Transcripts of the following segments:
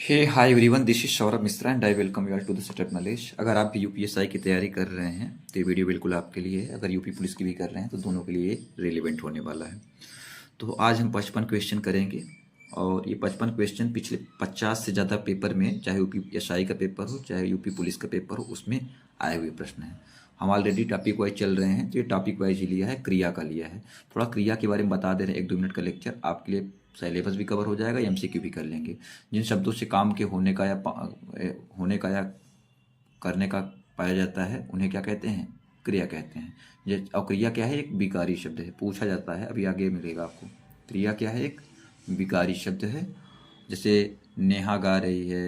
Hey hi everyone, this is Saurabh Mishra and I welcome you all to the setup knowledge. अगर आप भी UPSI की तैयारी कर रहे हैं तो ये वीडियो बिल्कुल आपके लिए है। अगर यूपी पुलिस की भी कर रहे हैं तो दोनों के लिए रिलेवेंट होने वाला है। तो आज हम 55 क्वेश्चन करेंगे और ये 55 क्वेश्चन पिछले 50 से ज़्यादा पेपर में, चाहे यूपीएसआई का पेपर हो चाहे यूपी पुलिस का पेपर हो, उसमें आए हुए प्रश्न हैं। हम ऑलरेडी टॉपिक वाइज चल रहे हैं तो ये टॉपिक वाइज ही लिया है, क्रिया का लिया है। थोड़ा क्रिया के बारे में बता दे रहे हैं, 1-2 मिनट का लेक्चर आपके लिए। सिलेबस भी कवर हो जाएगा, एमसीक्यू भी कर लेंगे। जिन शब्दों से काम के होने का या करने का पाया जाता है उन्हें क्या कहते हैं? क्रिया कहते हैं। और क्रिया क्या है? एक विकारी शब्द है, पूछा जाता है, अभी आगे मिलेगा आपको। क्रिया क्या है? एक विकारी शब्द है। जैसे नेहा गा रही है,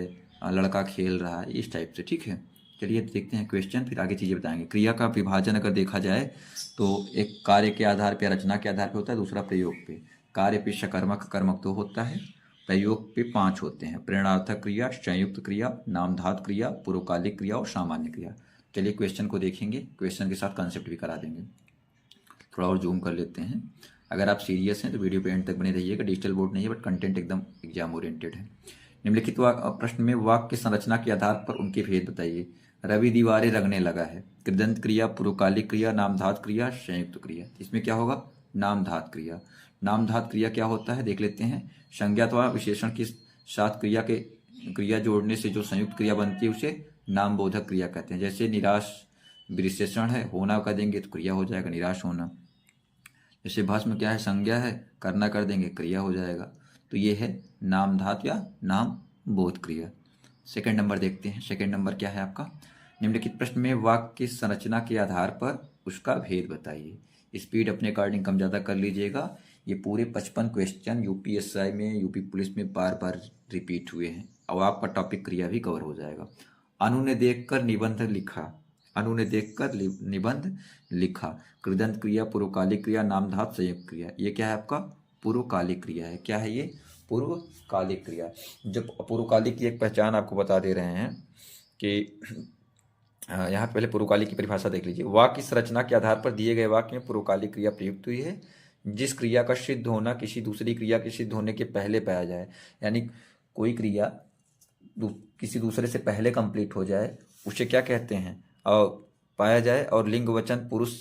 लड़का खेल रहा है, इस टाइप से। ठीक है, चलिए देखते हैं क्वेश्चन, फिर आगे चीज़ें बताएंगे। क्रिया का विभाजन अगर देखा जाए तो एक कार्य के आधार पे, रचना के आधार पे होता है, दूसरा प्रयोग पे। कार्य पे सकर्मक कर्मक तो होता है, प्रयोग पे 5 होते हैं: प्रेरणार्थक क्रिया, संयुक्त क्रिया, नामधात क्रिया, पूर्वकालिक क्रिया और सामान्य क्रिया। चलिए क्वेश्चन को देखेंगे, क्वेश्चन के साथ कंसेप्ट भी करा देंगे। थोड़ा और जूम कर लेते हैं। अगर आप सीरियस हैं तो वीडियो पे एंड तक बने रहिएगा। डिजिटल बोर्ड नहीं है बट कंटेंट एकदम एग्जाम ओरिएंटेड है। निम्नलिखित प्रश्न में वाक्य संरचना के आधार पर उनके भेद बताइए। रवि दीवारें रंगने लगा है। कृदंत क्रिया, पूर्वकालिक क्रिया, नामधात क्रिया, संयुक्त क्रिया। इसमें क्या होगा? नामधात क्रिया। नामधात क्रिया क्या होता है देख लेते हैं। संज्ञा अथवा विशेषण के साथ क्रिया जोड़ने से जो संयुक्त क्रिया बनती है उसे नामबोधक क्रिया कहते हैं। जैसे निराश विशेषण है, होना कर देंगे तो क्रिया हो जाएगा निराश होना। जैसे भस्म क्या है? संज्ञा है, करना कर देंगे क्रिया हो जाएगा। तो ये है नामधात या नाम बोध क्रिया। सेकंड नंबर देखते हैं। सेकंड नंबर क्या है आपका? निम्नलिखित प्रश्न में वाक्य की संरचना के आधार पर उसका भेद बताइए। स्पीड अपने अकॉर्डिंग कम ज़्यादा कर लीजिएगा। ये पूरे 55 क्वेश्चन यूपीएसआई में, यूपी पुलिस में बार बार रिपीट हुए हैं और आपका टॉपिक क्रिया भी कवर हो जाएगा। अनु ने देखकर निबंध लिखा। अनु ने देखकर निबंध लिखा। कृदंत क्रिया, पूर्वकालिक क्रिया, नामधात, संयुक्त क्रिया। ये क्या है आपका? पूर्वकालिक क्रिया है। क्या है ये? पूर्वकालिक क्रिया। जब पूर्वकालिक की एक पहचान आपको बता दे रहे हैं कि यहाँ पहले पूर्वकालिक की परिभाषा देख लीजिए। वाक्य की संरचना के आधार पर दिए गए वाक्य में पूर्वकालिक क्रिया प्रयुक्त हुई है जिस क्रिया का सिद्ध होना किसी दूसरी क्रिया के सिद्ध होने के पहले पाया जाए। यानी कोई क्रिया किसी दूसरे से पहले कंप्लीट हो जाए उसे क्या कहते हैं? और पाया जाए और लिंग वचन पुरुष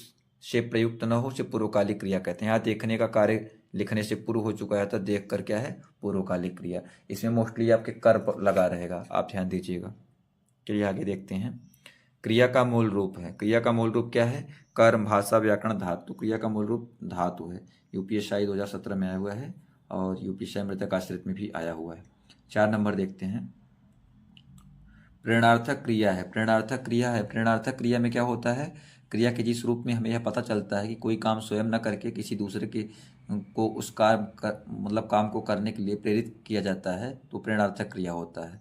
से प्रयुक्त न हो, उसे पूर्वकालिक क्रिया कहते हैं। यहाँ देखने का कार्य लिखने से पूर्व हो चुका है तो देख कर क्या है? पूर्वकालिक क्रिया। इसमें मोस्टली आपके कर लगा रहेगा, आप ध्यान दीजिएगा। चलिए आगे देखते हैं। क्रिया का मूल रूप है। क्रिया का मूल रूप क्या है? कर्म, भाषा, व्याकरण, धातु। क्रिया का मूल रूप धातु है। यूपीएसआई 2017 में आया हुआ है और यूपीएसआई मृतक आश्रित में भी आया हुआ है। 4 नंबर देखते हैं। प्रेरणार्थक क्रिया है। प्रेरणार्थक क्रिया है। प्रेरणार्थक क्रिया में क्या होता है? क्रिया के जिस रूप में हमें यह पता चलता है कि कोई काम स्वयं न करके किसी दूसरे के को उस काम को करने के लिए प्रेरित किया जाता है तो प्रेरणार्थक क्रिया होता है।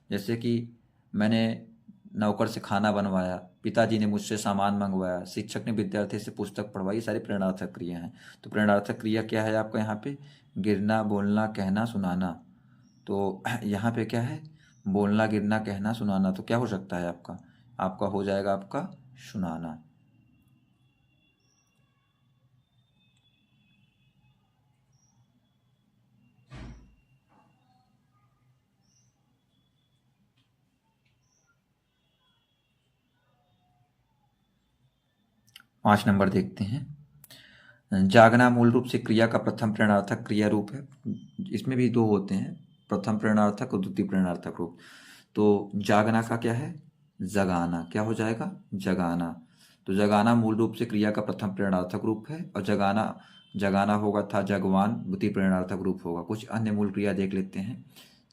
जैसे कि मैंने नौकर से खाना बनवाया, पिताजी ने मुझसे सामान मंगवाया, शिक्षक ने विद्यार्थी से पुस्तक पढ़वाई, ये सारी प्रेरणार्थक क्रिया हैं। तो प्रेरणार्थक क्रिया क्या है आपका? यहाँ पे गिरना, बोलना, कहना, सुनाना। तो यहाँ पे क्या है? बोलना, गिरना, कहना, सुनाना। तो क्या हो सकता है आपका? आपका हो जाएगा आपका सुनाना। पाँच नंबर देखते हैं। जागना मूल रूप से क्रिया का प्रथम प्रेरणार्थक क्रिया रूप है। इसमें भी 2 होते हैं, प्रथम प्रेरणार्थक और द्वितीय प्रेरणार्थक रूप। तो जागना का क्या है? जगाना। क्या हो जाएगा? जगाना। तो जगाना मूल रूप से क्रिया का प्रथम प्रेरणार्थक रूप है और जगाना होगा था जगवान, द्वितीय प्रेरणार्थक रूप होगा। कुछ अन्य मूल क्रिया देख लेते हैं।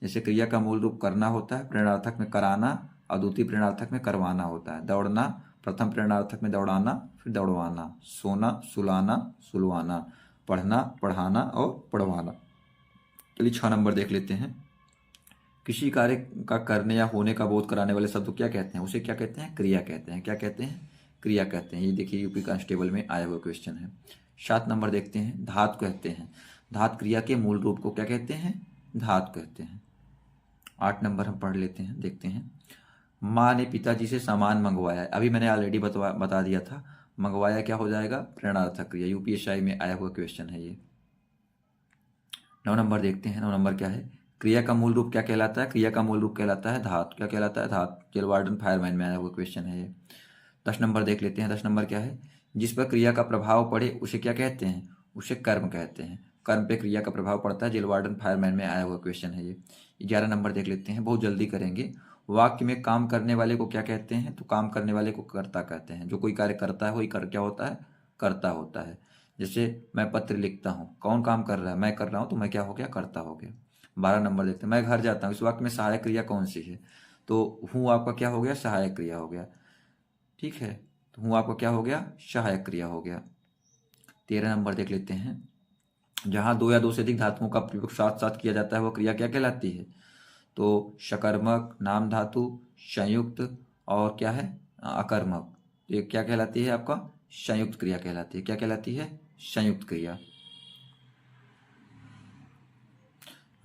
जैसे क्रिया का मूल रूप करना होता है, प्रेरणार्थक में कराना और द्वितीय प्रेरणार्थक में करवाना होता है। दौड़ना, प्रथम प्रेरणार्थक में दौड़ाना फिर दौड़वाना। सोना, सुलाना, सुलवाना। पढ़ना, पढ़ाना और पढ़वाना। चलिए 6 नंबर देख लेते हैं। किसी कार्य का करने या होने का बोध कराने वाले शब्द को क्या कहते हैं? उसे क्या कहते हैं? क्रिया कहते हैं। क्या कहते हैं? क्रिया कहते हैं। ये देखिए यूपी कांस्टेबल में आया हुआ क्वेश्चन है। 7 नंबर देखते हैं। धात कहते हैं। धात क्रिया के मूल रूप को क्या कहते हैं? धात कहते हैं। 8 नंबर हम पढ़ लेते हैं, देखते हैं। माँ ने पिताजी से सामान मंगवाया। अभी मैंने ऑलरेडी बता दिया था। मंगवाया क्या हो जाएगा? प्रेरणार्थक क्रिया। यूपीएसआई में आया हुआ क्वेश्चन है ये। 9 नंबर देखते हैं। 9 नंबर क्या है? क्रिया का मूल रूप क्या कहलाता है? क्रिया का मूल रूप कहलाता है धातु। क्या कहलाता है? धातु। जेल वार्डन फायरमैन में आया हुआ क्वेश्चन है ये। 10 नंबर देख लेते हैं। 10 नंबर क्या है? जिस पर क्रिया का प्रभाव पड़े उसे क्या कहते हैं? उसे कर्म कहते हैं। कर्म पे क्रिया का प्रभाव पड़ता है। जेल वार्डन फायरमैन में आया हुआ क्वेश्चन है ये। 11 नंबर देख लेते हैं, बहुत जल्दी करेंगे। वाक्य में काम करने वाले को क्या कहते हैं? तो काम करने वाले को कर्ता कहते हैं। जो कोई कार्य करता है वही कर क्या होता है? कर्ता होता है। जैसे मैं पत्र लिखता हूँ, कौन काम कर रहा है? मैं कर रहा हूँ, तो मैं क्या हो गया? कर्ता हो गया। 12 नंबर देखते हैं। मैं घर जाता हूँ, इस वाक्य में सहायक क्रिया कौन सी है? तो हूँ आपका क्या हो गया? सहायक क्रिया हो गया। ठीक है, तो हूँ आपका क्या हो गया? सहायक क्रिया हो गया। 13 नंबर देख लेते हैं। जहाँ दो या दो से अधिक धातुओं का प्रयोग साथ साथ किया जाता है वह क्रिया क्या कहलाती है? तो सकर्मक, नाम धातु, संयुक्त और क्या है? अकर्मक। ये क्या कहलाती है आपका? संयुक्त क्रिया कहलाती है। क्या कहलाती है? संयुक्त क्रिया।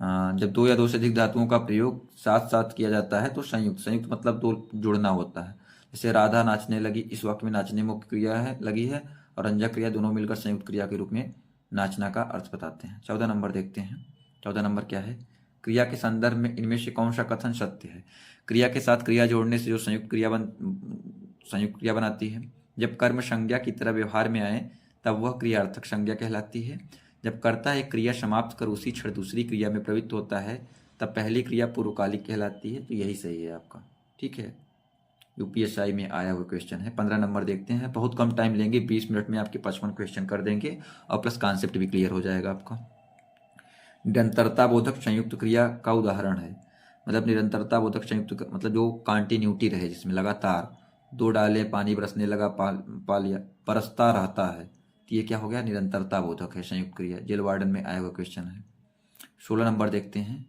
जब दो या दो से अधिक धातुओं का प्रयोग साथ साथ किया जाता है तो संयुक्त। संयुक्त मतलब दो जुड़ना होता है। जैसे राधा नाचने लगी, इस वाक्य में नाचने मुख्य क्रिया है लगी है, और रंजक क्रिया, दोनों मिलकर संयुक्त क्रिया के रूप में नाचना का अर्थ बताते हैं। 14 नंबर देखते हैं। 14 नंबर क्या है? क्रिया के संदर्भ में इनमें से कौन सा कथन सत्य है? क्रिया के साथ क्रिया जोड़ने से जो संयुक्त क्रिया बनाती है। जब कर्म संज्ञा की तरह व्यवहार में आए तब वह क्रियार्थक संज्ञा कहलाती है। जब कर्ता एक क्रिया समाप्त कर उसी क्षण दूसरी क्रिया में प्रवृत्त होता है तब पहली क्रिया पूर्वकालिक कहलाती है। तो यही सही है आपका। ठीक है, यूपीएसआई में आया हुआ क्वेश्चन है। 15 नंबर देखते हैं। बहुत कम टाइम लेंगे, 20 मिनट में आपके 55 क्वेश्चन कर देंगे और प्लस कॉन्सेप्ट भी क्लियर हो जाएगा आपका। निरंतरता बोधक संयुक्त क्रिया का उदाहरण है। मतलब निरंतरता बोधक संयुक्त मतलब जो कंटिन्यूटी रहे, जिसमें लगातार दो डाले पानी बरसने लगा, पालिया बरसता रहता है, तो ये क्या हो गया? निरंतरता बोधक है संयुक्त क्रिया। जेल वार्डन में आया हुआ क्वेश्चन है। 16 नंबर देखते हैं।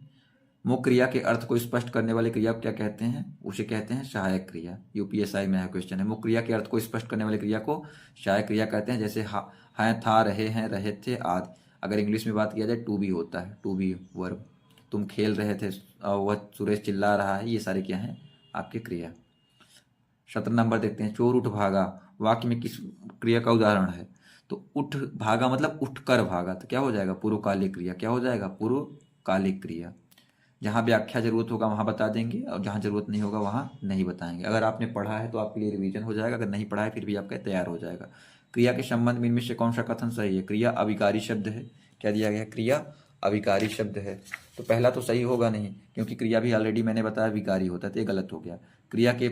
मुख्य क्रिया के अर्थ को स्पष्ट करने वाली क्रिया को क्या कहते हैं? उसे कहते हैं सहायक क्रिया। यूपीएसआई में आया क्वेश्चन है। मुख्य क्रिया के अर्थ को स्पष्ट करने वाली क्रिया को सहायक क्रिया कहते हैं। जैसे हैं, था, रहे हैं, रहे थे आदि। अगर इंग्लिश में बात किया जाए टू बी होता है, टू बी वर्ब। तुम खेल रहे थे और वह सुरेश चिल्ला रहा है, ये सारे क्या हैं? आपके क्रिया। 17 नंबर देखते हैं। चोर उठ भागा वाक्य में किस क्रिया का उदाहरण है? तो उठ भागा मतलब उठ कर भागा, तो क्या हो जाएगा? पूर्वकालिक क्रिया। क्या हो जाएगा? पूर्वकालिक क्रिया। जहाँ व्याख्या जरूरत होगा वहाँ बता देंगे और जहाँ जरूरत नहीं होगा वहाँ नहीं बताएंगे। अगर आपने पढ़ा है तो आपके लिए रिवीजन हो जाएगा, अगर नहीं पढ़ा है फिर भी आपका तैयार हो जाएगा। क्रिया के संबंध में इनमें से कौन सा कथन सही है? क्रिया अविकारी शब्द है। क्या दिया गया? क्रिया अविकारी शब्द है। तो पहला तो सही होगा नहीं, क्योंकि क्रिया भी ऑलरेडी मैंने बताया विकारी होता है, तो ये गलत हो गया। क्रिया के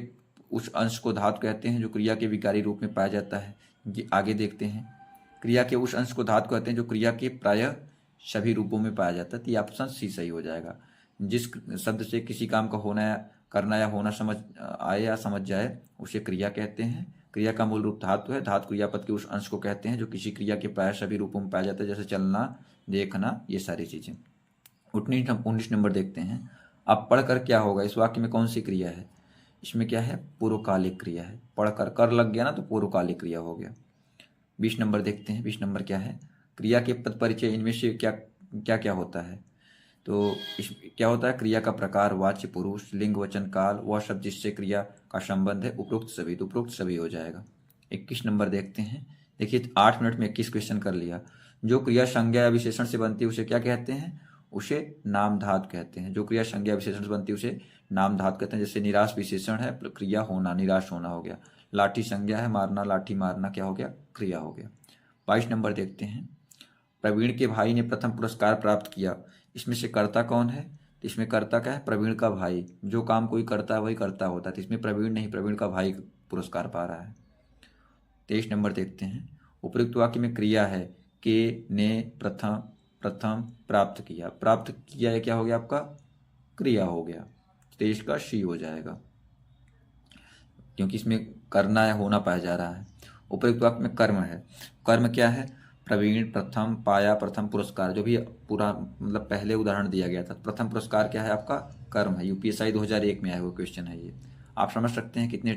उस अंश को धातु कहते हैं जो क्रिया के विकारी रूप में पाया जाता है। आगे देखते हैं। क्रिया के उस अंश को धातु कहते हैं जो क्रिया के प्रायः सभी रूपों में पाया जाता है। तो ये ऑप्शन सी सही हो जाएगा। जिस शब्द से किसी काम का होना या करना या होना समझ आए या समझ जाए उसे क्रिया कहते हैं। क्रिया का मूल रूप धातु है। धातु क्रियापद के उस अंश को कहते हैं जो किसी क्रिया के प्राय सभी रूपों में पाया जाता है, जैसे चलना, देखना, ये सारी चीजें। 19 नंबर देखते हैं। अब पढ़कर क्या होगा? इस वाक्य में कौन सी क्रिया है? इसमें क्या है? पूर्वकालिक क्रिया है। पढ़कर कर लग गया ना, तो पूर्वकालिक क्रिया हो गया। 20 नंबर देखते हैं। 20 नंबर क्या है? क्रिया के पद परिचय इनमें से क्या क्या क्या होता है? तो इस क्या होता है? क्रिया का प्रकार, वाच्य, पुरुष, लिंग, वचन, काल, वह शब्द जिससे क्रिया का संबंध है, उपरोक्त सभी। तो उपरोक्त सभी हो जाएगा। 21 नंबर देखते हैं। देखिए 8 मिनट में 21 क्वेश्चन कर लिया। जो क्रिया संज्ञा या विशेषण से बनती है उसे क्या कहते हैं? उसे नाम धातु कहते हैं। जो क्रिया संज्ञा विशेषण से बनती है उसे नाम धातु कहते हैं। जैसे निराश विशेषण है, क्रिया होना, निराश होना हो गया। लाठी संज्ञा है, मारना, लाठी मारना क्या हो गया? क्रिया हो गया। 22 नंबर देखते हैं। प्रवीण के भाई ने प्रथम पुरस्कार प्राप्त किया, इसमें से कर्ता कौन है? तो इसमें कर्ता क्या है? प्रवीण का भाई। जो काम कोई करता है वही कर्ता होता है, तो इसमें प्रवीण नहीं, प्रवीण का भाई पुरस्कार पा रहा है। 23 नंबर देखते हैं। उपयुक्त वाक्य में क्रिया है के ने प्रथम प्राप्त किया। प्राप्त किया ये क्या हो गया आपका? क्रिया हो गया। 23 का सी हो जाएगा, क्योंकि इसमें करना या होना पाया जा रहा है। उपयुक्त वाक्य में कर्म है। कर्म क्या है? प्रवीण प्रथम पाया, प्रथम पुरस्कार, जो भी पूरा मतलब पहले उदाहरण दिया गया था। प्रथम पुरस्कार क्या है आपका? कर्म है। यूपीएसआई 2001 में आया हुआ क्वेश्चन है ये। आप समझ सकते हैं कितने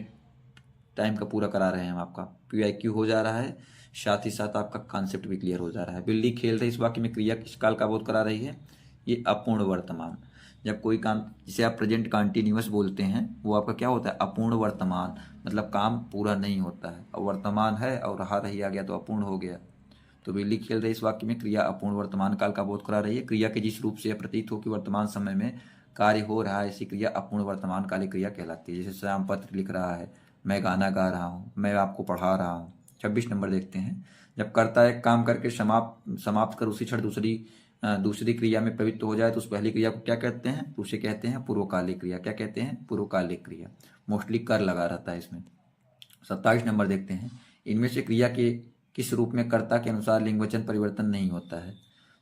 टाइम का पूरा करा रहे हैं हम। आपका पीआईक्यू हो जा रहा है, साथ ही साथ आपका कॉन्सेप्ट भी क्लियर हो जा रहा है। बिल्ली खेल रही, इस वाक्य में क्रिया किस काल का बोध करा रही है? ये अपूर्ण वर्तमान। जब कोई काम, जिसे आप प्रेजेंट कंटिन्यूअस बोलते हैं, वो आपका क्या होता है? अपूर्ण वर्तमान। मतलब काम पूरा नहीं होता है, और वर्तमान है और रहा रही आ गया तो अपूर्ण हो गया। तो बिल्ली खेल रही इस वाक्य में क्रिया अपूर्ण वर्तमान काल का बोध करा रही है। क्रिया के जिस रूप से यह प्रतीत हो कि वर्तमान समय में कार्य हो रहा है, ऐसी क्रिया अपूर्ण वर्तमान कालिक क्रिया कहलाती है। जैसे श्याम पत्र लिख रहा है, मैं गाना गा रहा हूँ, मैं आपको पढ़ा रहा हूँ। 26 नंबर देखते हैं। जब कर्ता एक काम करके समाप्त कर उसी क्षण दूसरी क्रिया में प्रवृत्त हो जाए तो उस पहली क्रिया को क्या कहते हैं? तो उसे कहते हैं पूर्वकालिक क्रिया। क्या कहते हैं? पूर्वकालिक क्रिया। मोस्टली कर लगा रहता है इसमें। 27 नंबर देखते हैं। इनमें से क्रिया के किस रूप में कर्ता के अनुसार लिंग वचन परिवर्तन नहीं होता है?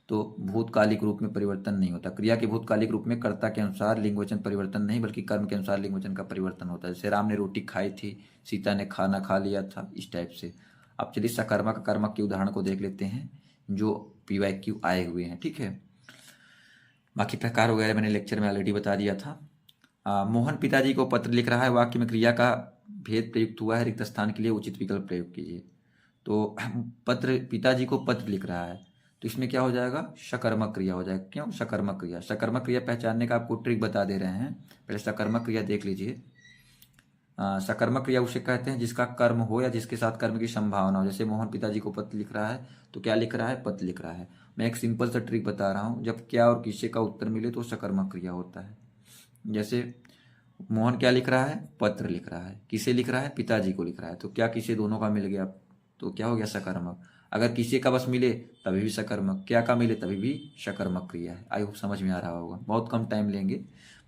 तो भूतकालिक रूप में परिवर्तन नहीं होता। क्रिया के भूतकालिक रूप में कर्ता के अनुसार लिंग वचन परिवर्तन नहीं, बल्कि कर्म के अनुसार लिंग वचन का परिवर्तन होता है। जैसे राम ने रोटी खाई थी, सीता ने खाना खा लिया था, इस टाइप से। अब चलिए सकर्मक कर्मक के उदाहरण को देख लेते हैं जो PYQ आए हुए हैं। ठीक है, बाकी प्रकार वगैरह मैंने लेक्चर में ऑलरेडी बता दिया था। मोहन पिताजी को पत्र लिख रहा है, वाक्य में क्रिया का भेद प्रयुक्त हुआ है, रिक्त स्थान के लिए उचित विकल्प प्रयोग कीजिए। तो पत्र, पिताजी को पत्र लिख रहा है, तो इसमें क्या हो जाएगा? सकर्मक क्रिया हो जाएगा। क्यों सकर्मक क्रिया? सकर्मक क्रिया पहचानने का आपको ट्रिक बता दे रहे हैं। पहले सकर्मक क्रिया देख लीजिए। सकर्मक क्रिया उसे कहते हैं जिसका कर्म हो या जिसके साथ कर्म की संभावना हो। जैसे मोहन पिताजी को पत्र लिख रहा है, तो क्या लिख रहा है? पत्र लिख रहा है। मैं एक सिंपल सा ट्रिक बता रहा हूँ, जब क्या और किसे का उत्तर मिले तो सकर्मक क्रिया होता है। जैसे मोहन क्या लिख रहा है? पत्र लिख रहा है। किसे लिख रहा है? पिताजी को लिख रहा है। तो क्या किसे दोनों का मिल गया? तो क्या हो गया? सकर्मक। अगर किसी का बस मिले तभी भी सकर्मक, क्या का मिले तभी भी सकर्मक क्रिया है। आई होप समझ में आ रहा होगा। बहुत कम टाइम लेंगे,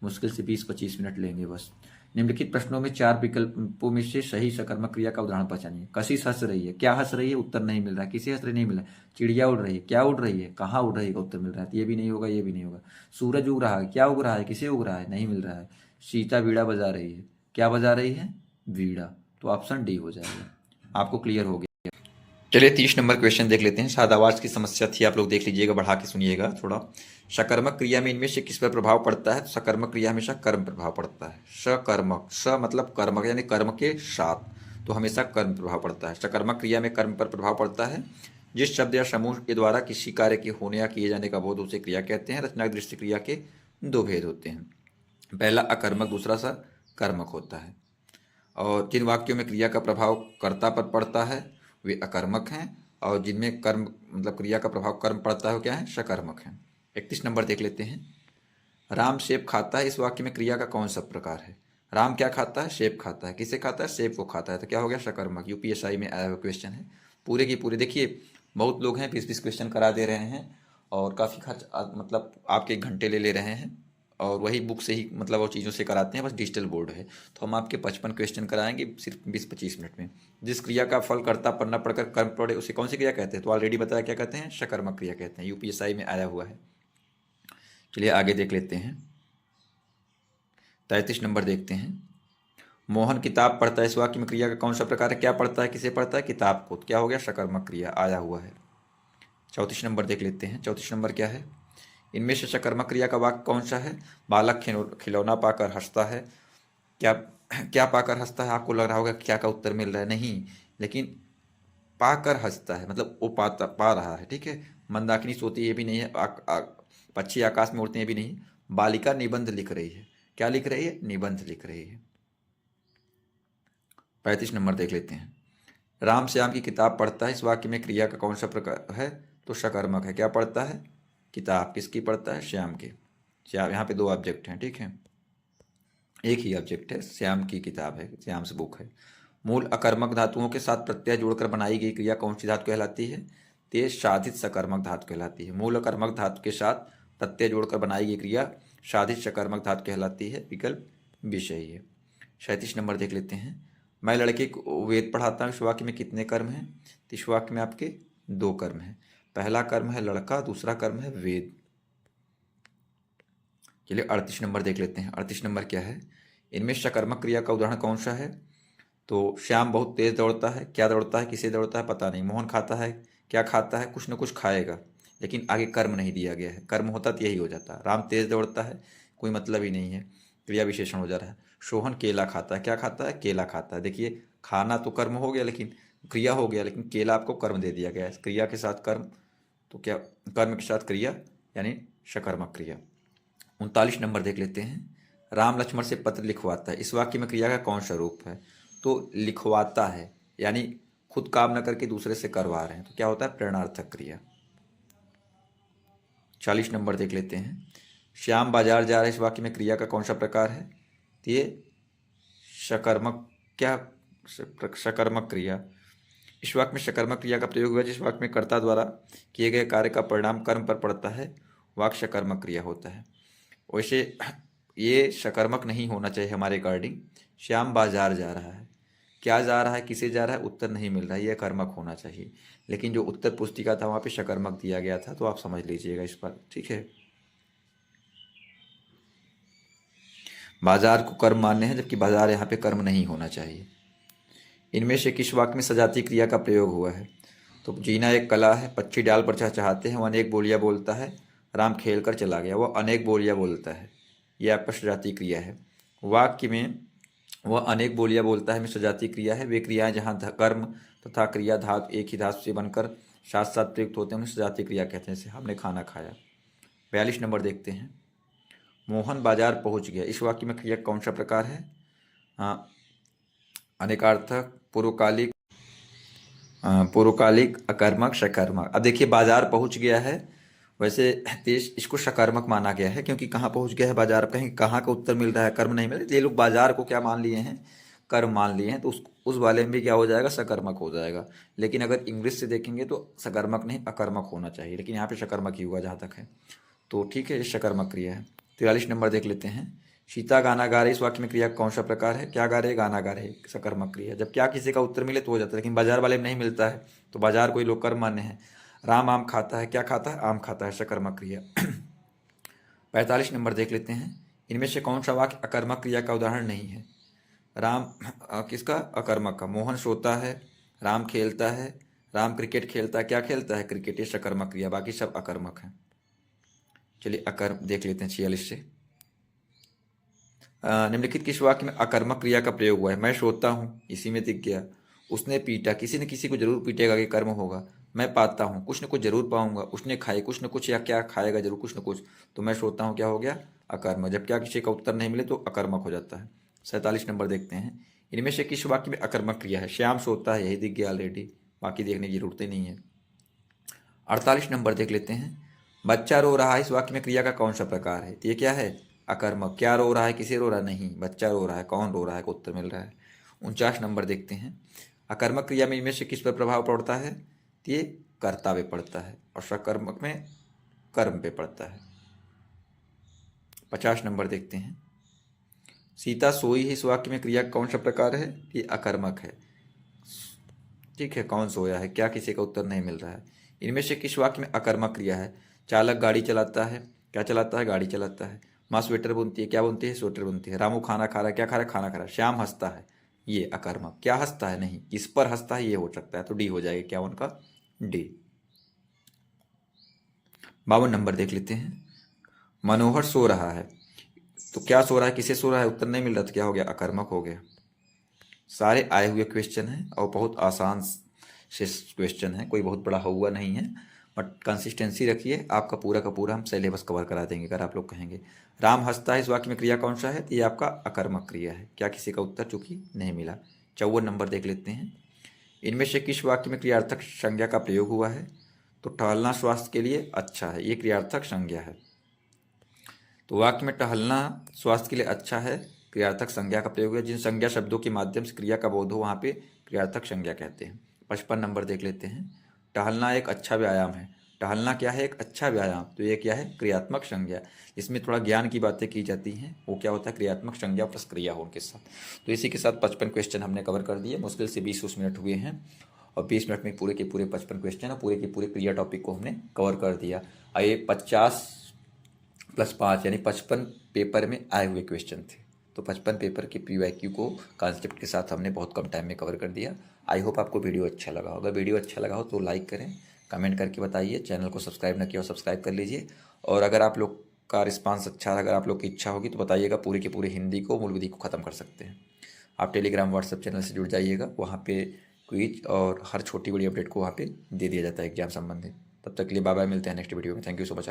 मुश्किल से 20-25 मिनट लेंगे बस। निम्नलिखित प्रश्नों में 4 विकल्पों में से सही सकर्मक क्रिया का उदाहरण पहचानिए। कशिश हंस रही है, क्या हंस रही है? उत्तर नहीं मिल रहा है। किसे हंस रही? नहीं मिल रहा है। चिड़िया उड़ रही है, क्या उड़ रही है? कहाँ उड़ रही है? का उत्तर मिल रहा है। तो ये भी नहीं होगा, ये भी नहीं होगा। सूरज उग रहा है, क्या उग रहा है? किसे उग रहा है? नहीं मिल रहा है। सीता बीड़ा बजा रही है, क्या बजा रही है? बीड़ा। तो ऑप्शन डी हो जाएगा। आपको क्लियर हो गया। चलिए 30 नंबर क्वेश्चन देख लेते हैं। शादावाज की समस्या थी, आप लोग देख लीजिएगा, बढ़ा के सुनिएगा थोड़ा। सकर्मक क्रिया में इनमें से किस पर प्रभाव पड़ता है? तो सकर्मक क्रिया हमेशा कर्म प्रभाव पड़ता है। सकर्मक, स मतलब कर्मक यानी कर्म के साथ, तो हमेशा कर्म प्रभाव पड़ता है। सकर्मक क्रिया में कर्म पर प्रभाव पड़ता है। जिस शब्द या समूह के द्वारा किसी कार्य के होने या किए जाने का बोध उसे क्रिया कहते हैं। रचना दृष्टि क्रिया के 2 भेद होते हैं। पहला अकर्मक, दूसरा सकर्मक होता है। और जिन वाक्यों में क्रिया का प्रभाव कर्ता पर पड़ता है वे अकर्मक हैं, और जिनमें कर्म मतलब क्रिया का प्रभाव कर्म पड़ता है वो क्या है? सकर्मक हैं। 31 नंबर देख लेते हैं। राम सेब खाता है, इस वाक्य में क्रिया का कौन सा प्रकार है? राम क्या खाता है? सेब खाता है। किसे खाता है? सेब को खाता है। तो क्या हो गया? सकर्मक। UPSI में आया हुआ क्वेश्चन है। पूरे की पूरे देखिए, बहुत लोग हैं 20-20 क्वेश्चन करा दे रहे हैं और काफ़ी खर्च मतलब आपके घंटे ले रहे हैं, और वही बुक से ही मतलब वो चीज़ों से कराते हैं, बस डिजिटल बोर्ड है। तो हम आपके 55 क्वेश्चन कराएंगे सिर्फ 20-25 मिनट में। जिस क्रिया का फल कर्ता पर न पड़कर कर्म पड़े उसे कौन सी क्रिया कहते हैं? तो ऑलरेडी बताया, क्या कहते हैं? सकर्मक क्रिया कहते हैं। UPSI में आया हुआ है। चलिए आगे देख लेते हैं। 33 नंबर देखते हैं। मोहन किताब पढ़ता है, इस वाक्य में क्रिया का कौन सा प्रकार है? क्या पढ़ता है? किसे पढ़ता है? किताब को। क्या हो गया? सकर्मक क्रिया आया हुआ है। 34 नंबर देख लेते हैं। 34 नंबर क्या है? इनमें से सकर्मक क्रिया का वाक्य कौन सा है? बालक खिलौना पाकर हंसता है। क्या क्या पाकर हंसता है? आपको लग रहा होगा क्या का उत्तर मिल रहा है, नहीं, लेकिन पाकर हंसता है मतलब वो पा रहा है। ठीक है, मंदाकिनी सोती ये भी नहीं है, पक्षी आकाश में उड़ते हैं भी नहीं। बालिका निबंध लिख रही है। क्या लिख रही है? निबंध लिख रही है। 35 नंबर देख लेते हैं। राम श्याम की किताब पढ़ता है, इस वाक्य में क्रिया का कौन सा प्रकार है? तो सकर्मक है। क्या पढ़ता है? किताब। किसकी पढ़ता है? श्याम की। श्याम, यहाँ पे 2 ऑब्जेक्ट हैं। ठीक है, एक ही ऑब्जेक्ट है, श्याम की किताब है, श्याम से बुक है। मूल अकर्मक धातुओं के साथ प्रत्यय जोड़कर बनाई गई क्रिया कौन सी धातु कहलाती है? तेज साधित सकर्मक धातु कहलाती है। मूल अकर्मक धातु के साथ प्रत्यय जोड़कर बनाई गई क्रिया साधित सकर्मक धातु कहलाती है। विकल्प विषय है। 37 नंबर देख लेते हैं। मैं लड़के को वेद पढ़ाता हूँ, इस वाक्य में कितने कर्म हैं? तो इस वाक्य में आपके 2 कर्म हैं। पहला कर्म है लड़का, दूसरा कर्म है वेद। चलिए 38 नंबर देख लेते हैं। 38 नंबर क्या है? इनमें सकर्मक क्रिया का उदाहरण कौन सा है? तो श्याम बहुत तेज दौड़ता है। क्या दौड़ता है? किसे दौड़ता है? पता नहीं। मोहन खाता है, क्या खाता है? कुछ न कुछ खाएगा, लेकिन आगे कर्म नहीं दिया गया है। कर्म होता तो यही हो जाता। राम तेज दौड़ता है, कोई मतलब ही नहीं है, क्रिया विशेषण हो जा रहा है। सोहन केला खाता है। क्या खाता है? केला खाता है। देखिए, खाना तो कर्म हो गया, लेकिन क्रिया हो गया, लेकिन केला आपको कर्म दे दिया गया है। क्रिया के साथ कर्म, तो क्या कर्म के साथ क्रिया यानी सकर्मक क्रिया। 39 नंबर देख लेते हैं। राम लक्ष्मण से पत्र लिखवाता है, इस वाक्य में क्रिया का कौन सा रूप है? तो लिखवाता है यानी खुद काम न करके दूसरे से करवा रहे हैं, तो क्या होता है? प्रेरणार्थक क्रिया। 40 नंबर देख लेते हैं। श्याम बाजार जा रहा है, इस वाक्य में क्रिया का कौन सा प्रकार है? तो ये सकर्मक, क्या सकर्मक क्रिया। इस वाक्य में सकर्मक क्रिया का प्रयोग हुआ जिस वाक्य में कर्ता द्वारा किए गए कार्य का परिणाम कर्म पर पड़ता है, वाक्य सकर्मक क्रिया होता है। वैसे ये सकर्मक नहीं होना चाहिए हमारे अकॉर्डिंग। श्याम बाजार जा रहा है, क्या जा रहा है, किसे जा रहा है, उत्तर नहीं मिल रहा है, यह कर्मक होना चाहिए। लेकिन जो उत्तर पुस्तिका था वहाँ पे सकर्मक दिया गया था, तो आप समझ लीजिएगा इस पर, ठीक है। बाजार को कर्म मान्य है, जबकि बाजार यहाँ पे कर्म नहीं होना चाहिए। इनमें से किस वाक्य में सजाती क्रिया का प्रयोग हुआ है? तो जीना एक कला है, पक्षी डाल पर चहचहाते हैं, वह अनेक बोलियाँ बोलता है, राम खेल कर चला गया, वह अनेक बोलियाँ बोलता है, यह आपका सजाती क्रिया है। वाक्य में वह अनेक बोलियाँ बोलता है में सजाती क्रिया है। वे क्रियाएं जहाँ कर्म तथा क्रिया धातु एक ही धातु से बनकर साथ साथ प्रयुक्त होते हैं उन्हें सजाती क्रिया कहते हैं। जैसे हमने खाना खाया। 42 नंबर देखते हैं। मोहन बाजार पहुँच गया, इस वाक्य में क्रिया कौन सा प्रकार है? हाँ, अनेकार्थक, पूर्वकालिक, अकर्मक, सकर्मक। अब देखिए बाजार पहुंच गया है, वैसे देश इसको सकर्मक माना गया है क्योंकि कहाँ पहुंच गया है बाजार, कहीं कहाँ का उत्तर मिल रहा है, कर्म नहीं मिल रहा है। ये लोग बाजार को क्या मान लिए हैं? कर्म मान लिए हैं, तो उस वाले में भी क्या हो जाएगा? सकर्मक हो जाएगा। लेकिन अगर इंग्लिश से देखेंगे तो सकर्मक नहीं अकर्मक होना चाहिए, लेकिन यहाँ पे सकर्मक ही हुआ जहाँ तक है, तो ठीक है, ये सकर्मक क्रिया है। 43 नंबर देख लेते हैं। सीता गाना गा रही, इस वाक्य में क्रिया कौन सा प्रकार है? क्या गा रहे? गाना गा रहे, सकर्मक क्रिया। जब क्या किसी का उत्तर मिले तो हो जाता है, लेकिन बाजार वाले में नहीं मिलता है, तो बाजार कोई लोग कर्म मान्य है। राम आम खाता है, क्या खाता है? आम खाता है, सकर्मक क्रिया। 45 नंबर देख लेते हैं। इनमें से कौन सा वाक्य अकर्मक क्रिया का उदाहरण नहीं है? राम किसका? अकर्मक का। मोहन सोता है, राम खेलता है, राम क्रिकेट खेलता है, क्या खेलता है? क्रिकेट, ये सकर्मक क्रिया, बाकी सब अकर्मक है। चलिए अकर्म देख लेते हैं 46 से। निम्नलिखित किस वाक्य में अकर्मक क्रिया का प्रयोग हुआ है? मैं सोता हूँ, इसी में दिख गया। उसने पीटा, किसी न किसी को जरूर पीटेगा कि कर्म होगा। मैं पाता हूँ, कुछ न कुछ जरूर पाऊंगा। उसने खाए, कुछ न कुछ या क्या खाएगा जरूर, कुछ न कुछ। तो मैं सोता हूँ क्या हो गया? अकर्म। जब क्या किसी का उत्तर नहीं मिले तो अकर्मक हो जाता है। 47 नंबर देखते हैं। इनमें से किस वाक्य में अकर्मक क्रिया है? श्याम सोता है, यही दिख गया ऑलरेडी, बाकी देखने की जरूरत ही नहीं है। 48 नंबर देख लेते हैं। बच्चा रो रहा है, इस वाक्य में क्रिया का कौन सा प्रकार है? तो ये क्या है? अकर्मक। क्या रो रहा है, किसे रो रहा है? नहीं, बच्चा रो रहा है, कौन रो रहा है का उत्तर मिल रहा है। 49 नंबर देखते हैं। अकर्मक क्रिया में इनमें से किस पर प्रभाव पड़ता है? तो ये कर्ता पे पड़ता है, और सकर्मक में कर्म पे पड़ता है। 50 नंबर देखते हैं। सीता सोई है, इस वाक्य में क्रिया कौन सा प्रकार है? ये अकर्मक है, ठीक है। कौन सोया है, क्या किसी का उत्तर नहीं मिल रहा है। इनमें से किस वाक्य में अकर्मक क्रिया है? चालक गाड़ी चलाता है, क्या चलाता है? गाड़ी चलाता है। माँ स्वेटर बुनती है, क्या बुनती है? स्वेटर बुनती है। रामू खाना खा रहा है, क्या खा रहा है? खाना खा रहा है। श्याम हंसता है, ये अकर्मक। क्या हंसता है? नहीं, किस पर हंसता है ये हो सकता है, तो डी हो जाएगा क्या उनका? डी। 52 नंबर देख लेते हैं। मनोहर सो रहा है, तो क्या सो रहा है, किसे सो रहा है? उत्तर नहीं मिल रहा, तो क्या हो गया? अकर्मक हो गया। सारे आए हुए क्वेश्चन हैं और बहुत आसान से क्वेश्चन है, कोई बहुत बड़ा हुआ नहीं है, बट कंसिस्टेंसी रखिए, आपका पूरा का पूरा हम सिलेबस कवर करा देंगे अगर आप लोग कहेंगे। राम हंसता है, इस वाक्य में क्रिया कौन सा है? तो ये आपका अकर्मक क्रिया है। क्या किसी का उत्तर चूंकि नहीं मिला। 54 नंबर देख लेते हैं। इनमें से किस वाक्य में क्रियार्थक संज्ञा का प्रयोग हुआ है? तो टहलना स्वास्थ्य के लिए अच्छा है, ये क्रियार्थक संज्ञा है। तो वाक्य में टहलना स्वास्थ्य के लिए अच्छा है, क्रियार्थक संज्ञा का प्रयोग है। जिन संज्ञा शब्दों के माध्यम से क्रिया का बोध हो वहाँ पे क्रियार्थक संज्ञा कहते हैं। 55 नंबर देख लेते हैं। टहलना एक अच्छा व्यायाम है, टहलना क्या है? एक अच्छा व्यायाम। तो ये क्या है? क्रियात्मक संज्ञा। इसमें थोड़ा ज्ञान की बातें की जाती हैं, वो क्या होता है? क्रियात्मक संज्ञा प्लस क्रिया हो उनके साथ। तो इसी के साथ 55 क्वेश्चन हमने कवर कर दिए। मुश्किल से 20 मिनट हुए हैं, और 20 मिनट में पूरे के पूरे 55 क्वेश्चन और पूरे के पूरे क्रिया टॉपिक को हमने कवर कर दिया। आइए 50+5 यानी 55 पेपर में आए हुए क्वेश्चन थे, तो 55 पेपर के PYQ को कॉन्सेप्ट के साथ हमने बहुत कम टाइम में कवर कर दिया। आई होप आपको वीडियो अच्छा लगा होगा। वीडियो अच्छा लगा हो तो लाइक करें, कमेंट करके बताइए। चैनल को सब्सक्राइब ना किया हो सब्सक्राइब कर लीजिए। और अगर आप लोग का रिस्पांस अच्छा है, अगर आप लोग की इच्छा होगी तो बताइएगा, पूरे के पूरे हिंदी को, मूल विधि को ख़त्म कर सकते हैं। आप टेलीग्राम व्हाट्सएप चैनल से जुड़ जाइएगा, वहाँ पे क्विज और हर छोटी बड़ी अपडेट को वहाँ पे दे दिया जाता है एग्जाम संबंधित। तब तक के लिए बाय बाय, मिलते हैं नेक्स्ट वीडियो में। Thank you so much.